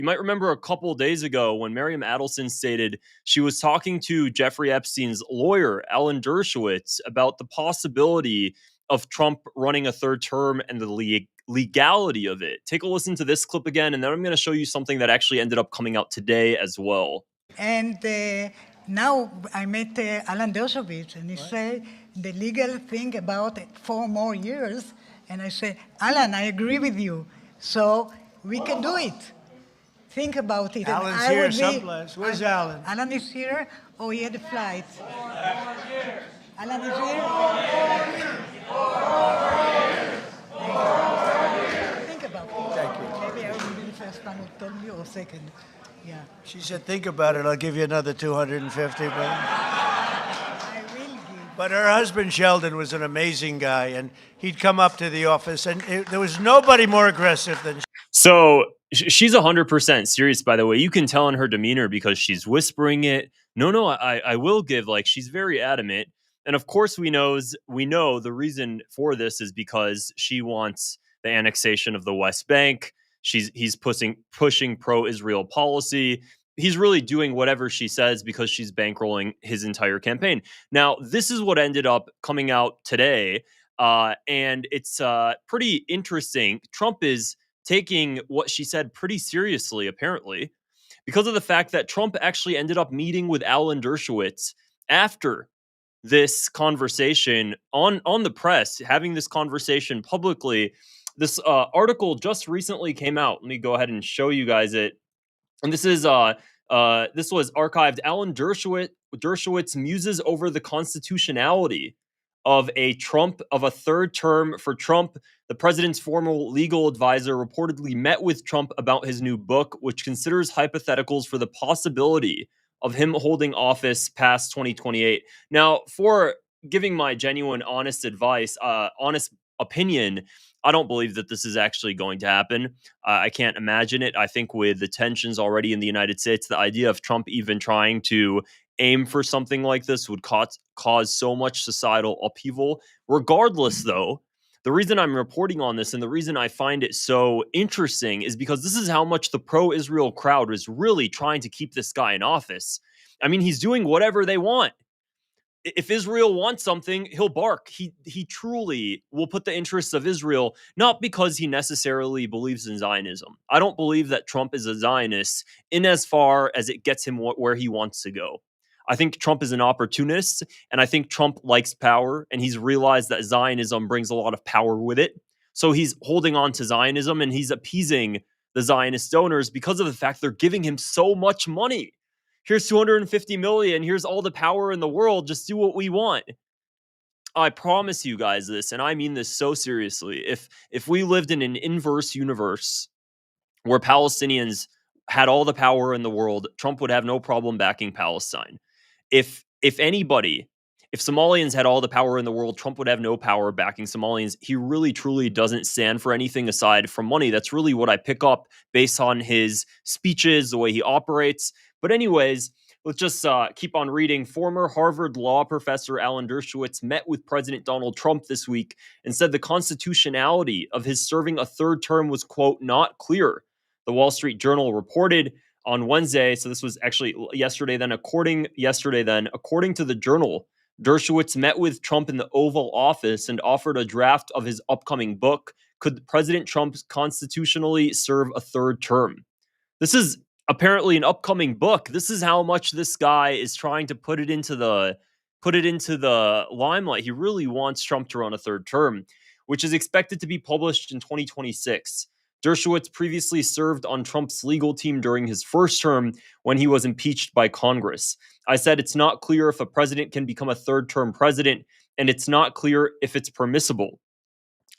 You might remember a couple days ago when Miriam Adelson stated she was talking to Jeffrey Epstein's lawyer, Alan Dershowitz, about the possibility of Trump running a third term and the legality of it. Take a listen to this clip again, and then I'm going to show you something that actually ended up coming out today as well. And now I met Alan Dershowitz, and he said the legal thing about 4 more years. And I said, Alan, I agree with you. So we can do it. Think about it. Alan's here someplace. Where's Alan? Alan is here? Oh, he had a flight. Alan is here? Think about it. Thank you. Maybe I will be the first one who told me, or second. Yeah. She said, think about it. I'll give you another 250. I will give. But her husband, Sheldon, was an amazing guy. And he'd come up to the office, and there was nobody more aggressive than So she's 100% serious, by the way. You can tell in her demeanor because she's whispering it. No, I will give. Like, she's very adamant. And of course, we know the reason for this is because she wants the annexation of the West Bank. He's pushing pro-Israel policy. He's really doing whatever she says because she's bankrolling his entire campaign. Now, this is what ended up coming out today. And it's pretty interesting. Trump is taking what she said pretty seriously, apparently, because of the fact that Trump actually ended up meeting with Alan Dershowitz after this conversation on the press, having this conversation publicly. This article just recently came out. Let me go ahead and show you guys it. And this was archived. Alan Dershowitz muses over the constitutionality of a third term for Trump. The president's former legal advisor reportedly met with Trump about his new book, which considers hypotheticals for the possibility of him holding office past 2028. Now, for giving my genuine, honest advice, honest opinion, I don't believe that this is actually going to happen. I can't imagine it. I think with the tensions already in the United States, the idea of Trump even trying to aim for something like this would cause so much societal upheaval. Regardless, though, the reason I'm reporting on this and the reason I find it so interesting is because this is how much the pro-Israel crowd is really trying to keep this guy in office. I mean, he's doing whatever they want. If Israel wants something, he'll bark. He truly will put the interests of Israel, not because he necessarily believes in Zionism. I don't believe that Trump is a Zionist in as far as it gets him where he wants to go. I think Trump is an opportunist, and I think Trump likes power, and he's realized that Zionism brings a lot of power with it. So he's holding on to Zionism, and he's appeasing the Zionist donors because of the fact they're giving him so much money. Here's 250 million. Here's all the power in the world. Just do what we want. I promise you guys this, and I mean this so seriously. If we lived in an inverse universe where Palestinians had all the power in the world, Trump would have no problem backing Palestine. If Somalians had all the power in the world, Trump would have no power backing Somalians. He really, truly doesn't stand for anything aside from money. That's really what I pick up based on his speeches, the way he operates. But anyways, let's just keep on reading. Former Harvard law professor Alan Dershowitz met with President Donald Trump this week and said the constitutionality of his serving a third term was, quote, not clear. The Wall Street Journal reported on Wednesday, so this was actually yesterday then, according to the Journal, Dershowitz met with Trump in the Oval Office and offered a draft of his upcoming book, Could President Trump Constitutionally Serve a Third Term? This is apparently an upcoming book. This is how much this guy is trying to put it into the limelight. He really wants Trump to run a third term, which is expected to be published in 2026. Dershowitz previously served on Trump's legal team during his first term when he was impeached by Congress. I said it's not clear if a president can become a third-term president, and it's not clear if it's permissible.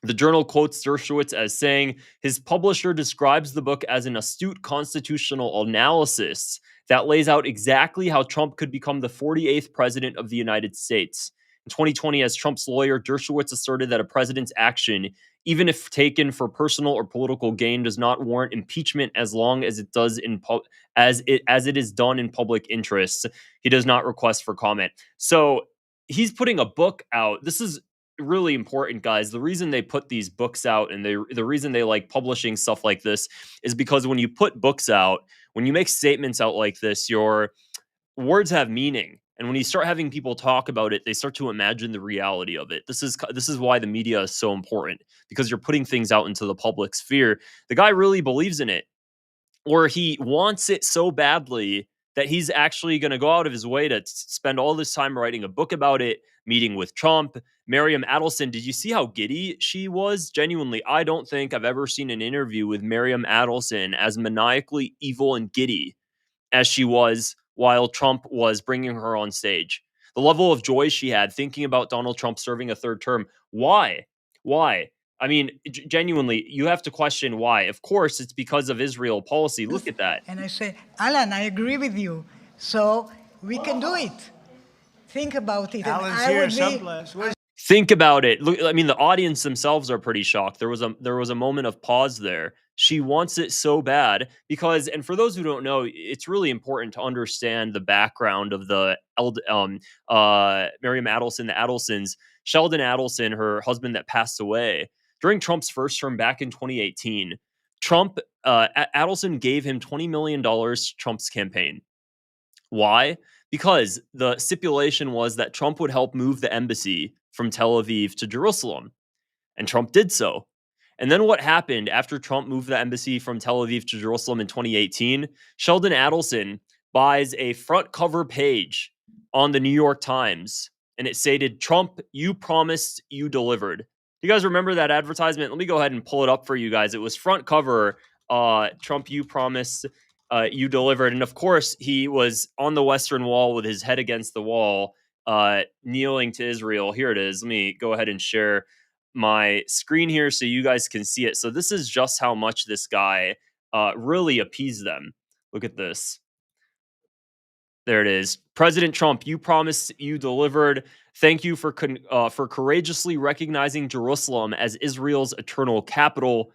The Journal quotes Dershowitz as saying his publisher describes the book as an astute constitutional analysis that lays out exactly how Trump could become the 48th president of the United States. In 2020, as Trump's lawyer, Dershowitz asserted that a president's action, even if taken for personal or political gain, does not warrant impeachment as long as it does as it is done in public interest. He does not request for comment. So he's putting a book out. This is really important, guys. The reason they put these books out and the reason they like publishing stuff like this is because when you put books out, when you make statements out like this, your words have meaning. And when you start having people talk about it, they start to imagine the reality of it. This is why the media is so important, because you're putting things out into the public sphere. The guy really believes in it, or he wants it so badly that he's actually going to go out of his way to spend all this time writing a book about it, meeting with Trump. Miriam Adelson, did you see how giddy she was? Genuinely, I don't think I've ever seen an interview with Miriam Adelson as maniacally evil and giddy as she was while Trump was bringing her on stage. The level of joy she had thinking about Donald Trump serving a third term. Why? Why? I mean, genuinely, you have to question why. Of course, it's because of Israel policy. Look at that. And I say, Alan, I agree with you. So we can do it. Think about it. Alan's here someplace. Think about it. Look, I mean, the audience themselves are pretty shocked. There was a moment of pause there. She wants it so bad because, and for those who don't know, it's really important to understand the background of the Miriam Adelson, the Adelsons. Sheldon Adelson, her husband that passed away during Trump's first term back in 2018. Adelson gave him $20 million to Trump's campaign. Why? Because the stipulation was that Trump would help move the embassy from Tel Aviv to Jerusalem. And Trump did so. And then what happened after Trump moved the embassy from Tel Aviv to Jerusalem in 2018? Sheldon Adelson buys a front cover page on the New York Times, and it stated, "Trump, you promised, you delivered." You guys remember that advertisement? Let me go ahead and pull it up for you guys. It was front cover, Trump, you promised, you delivered. And of course, he was on the Western Wall with his head against the wall, kneeling to Israel. Here it is. Let me go ahead and share my screen here so you guys can see it. So this is just how much this guy really appeased them. Look at this. There it is. President Trump, you promised, you delivered. Thank you for courageously recognizing Jerusalem as Israel's eternal capital.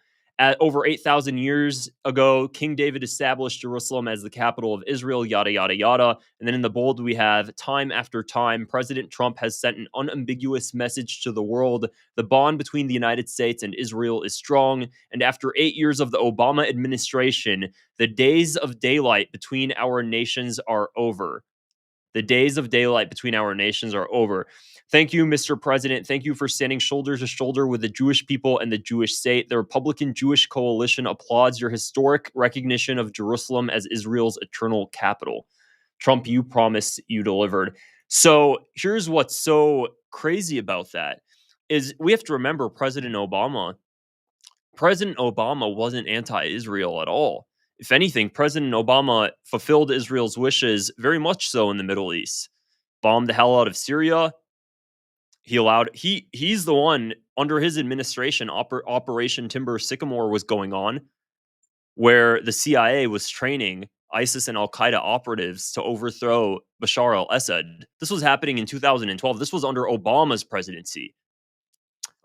Over 8,000 years ago, King David established Jerusalem as the capital of Israel, yada, yada, yada. And then in the bold, we have, time after time, President Trump has sent an unambiguous message to the world. The bond between the United States and Israel is strong. And after 8 years of the Obama administration, the days of daylight between our nations are over. The days of daylight between our nations are over. Thank you, Mr. President. Thank you for standing shoulder to shoulder with the Jewish people and the Jewish state. The Republican Jewish Coalition applauds your historic recognition of Jerusalem as Israel's eternal capital. Trump, you promised, you delivered. So here's what's so crazy about that is we have to remember President Obama wasn't anti-Israel at all. If anything, President Obama fulfilled Israel's wishes very much so in the Middle East. Bombed the hell out of Syria. He's the one under his administration, Operation Timber Sycamore was going on, where the CIA was training ISIS and Al-Qaeda operatives to overthrow Bashar al-Assad. This was happening in 2012. This was under Obama's presidency.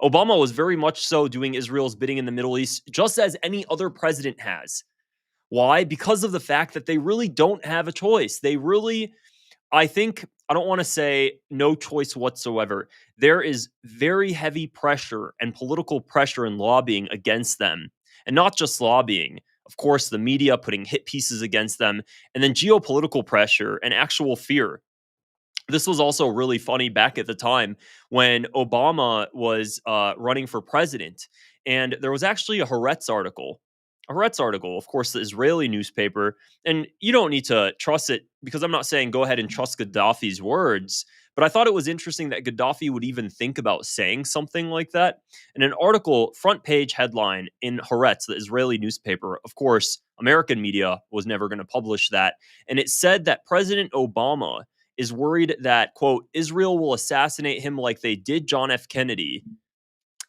Obama was very much so doing Israel's bidding in the Middle East, just as any other president has. Why? Because of the fact that they really don't have a choice. They really, I don't want to say no choice whatsoever. There is very heavy pressure and political pressure and lobbying against them. And not just lobbying. Of course, the media putting hit pieces against them. And then geopolitical pressure and actual fear. This was also really funny back at the time when Obama was running for president. And there was actually a Haaretz article, of course, the Israeli newspaper. And you don't need to trust it because I'm not saying go ahead and trust Gaddafi's words. But I thought it was interesting that Gaddafi would even think about saying something like that. And an article, front page headline in Haaretz, the Israeli newspaper, of course, American media was never going to publish that. And it said that President Obama is worried that, quote, Israel will assassinate him like they did John F. Kennedy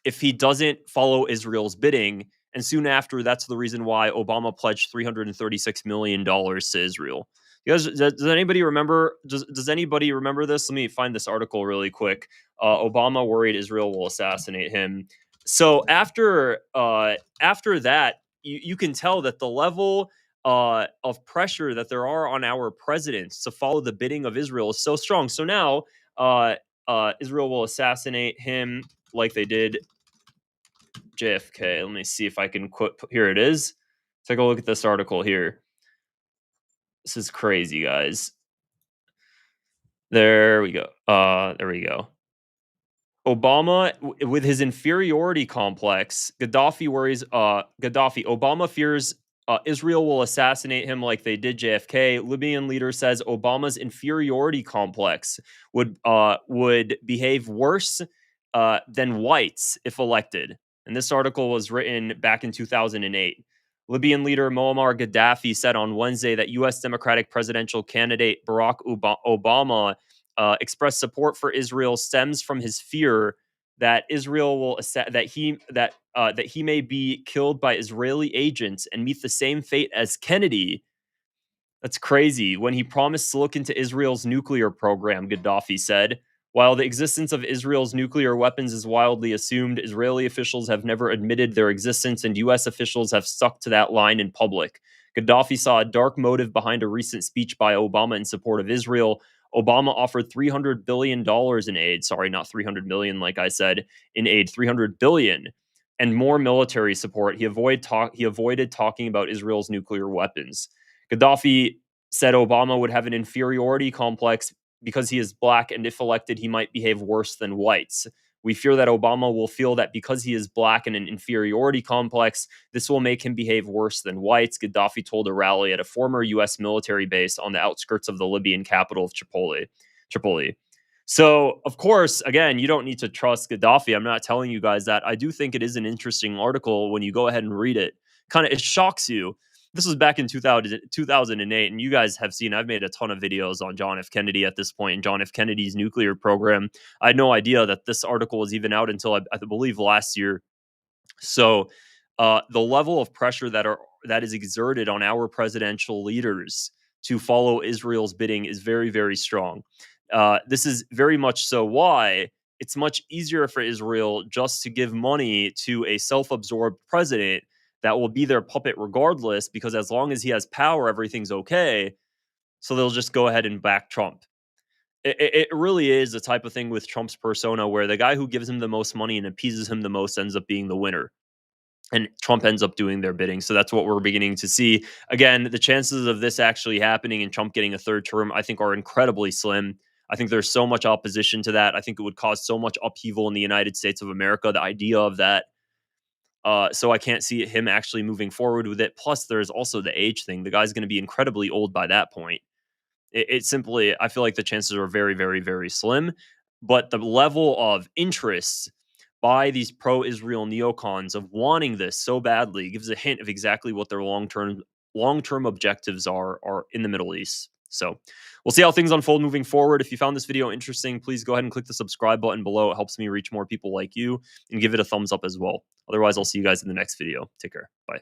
if he doesn't follow Israel's bidding. And soon after, that's the reason why Obama pledged $336 million to Israel. You guys, does anybody remember? Does anybody remember this? Let me find this article really quick. Obama worried Israel will assassinate him. So after that, you can tell that the level of pressure that there are on our presidents to follow the bidding of Israel is so strong. So now Israel will assassinate him. like they did JFK. Let me see if I can quote. Here it is. Take a look at this article here. This is crazy, guys. There we go. There we go. Obama, with his inferiority complex, Obama fears Israel will assassinate him like they did JFK. Libyan leader says Obama's inferiority complex would behave worse than whites if elected. And this article was written back in 2008. Libyan leader Muammar Gaddafi said on Wednesday that U.S. Democratic presidential candidate Barack Obama expressed support for Israel stems from his fear that Israel will that he may be killed by Israeli agents and meet the same fate as Kennedy. That's crazy. When he promised to look into Israel's nuclear program, Gaddafi said. While the existence of Israel's nuclear weapons is wildly assumed, Israeli officials have never admitted their existence, and U.S. officials have stuck to that line in public. Gaddafi saw a dark motive behind a recent speech by Obama in support of Israel. Obama offered $300 billion in aid. Sorry, not 300 million, like I said, in aid, 300 billion and more military support. He avoided talking about Israel's nuclear weapons. Gaddafi said Obama would have an inferiority complex because he is black, and if elected, he might behave worse than whites. We fear that Obama will feel that because he is black and an inferiority complex, this will make him behave worse than whites, Gaddafi told a rally at a former U.S. military base on the outskirts of the Libyan capital of Tripoli. So, of course, again, you don't need to trust Gaddafi. I'm not telling you guys that. I do think it is an interesting article when you go ahead and read it. It shocks you. This was back in 2008, and you guys have seen, I've made a ton of videos on John F. Kennedy at this point, and John F. Kennedy's nuclear program. I had no idea that this article was even out until I believe last year. So the level of pressure that is exerted on our presidential leaders to follow Israel's bidding is very, very strong. This is very much so why it's much easier for Israel just to give money to a self-absorbed president that will be their puppet regardless, because as long as he has power, everything's okay. So they'll just go ahead and back Trump. It really is the type of thing with Trump's persona where the guy who gives him the most money and appeases him the most ends up being the winner. And Trump ends up doing their bidding. So that's what we're beginning to see. Again, the chances of this actually happening and Trump getting a third term, I think, are incredibly slim. I think there's so much opposition to that. I think it would cause so much upheaval in the United States of America, the idea of that. So I can't see him actually moving forward with it. Plus, there's also the age thing. The guy's going to be incredibly old by that point. It simply, I feel like the chances are very, very, very slim. But the level of interest by these pro-Israel neocons of wanting this so badly gives a hint of exactly what their long-term objectives are in the Middle East. So we'll see how things unfold moving forward. If you found this video interesting, please go ahead and click the subscribe button below. It helps me reach more people like you, and give it a thumbs up as well. Otherwise, I'll see you guys in the next video. Take care. Bye.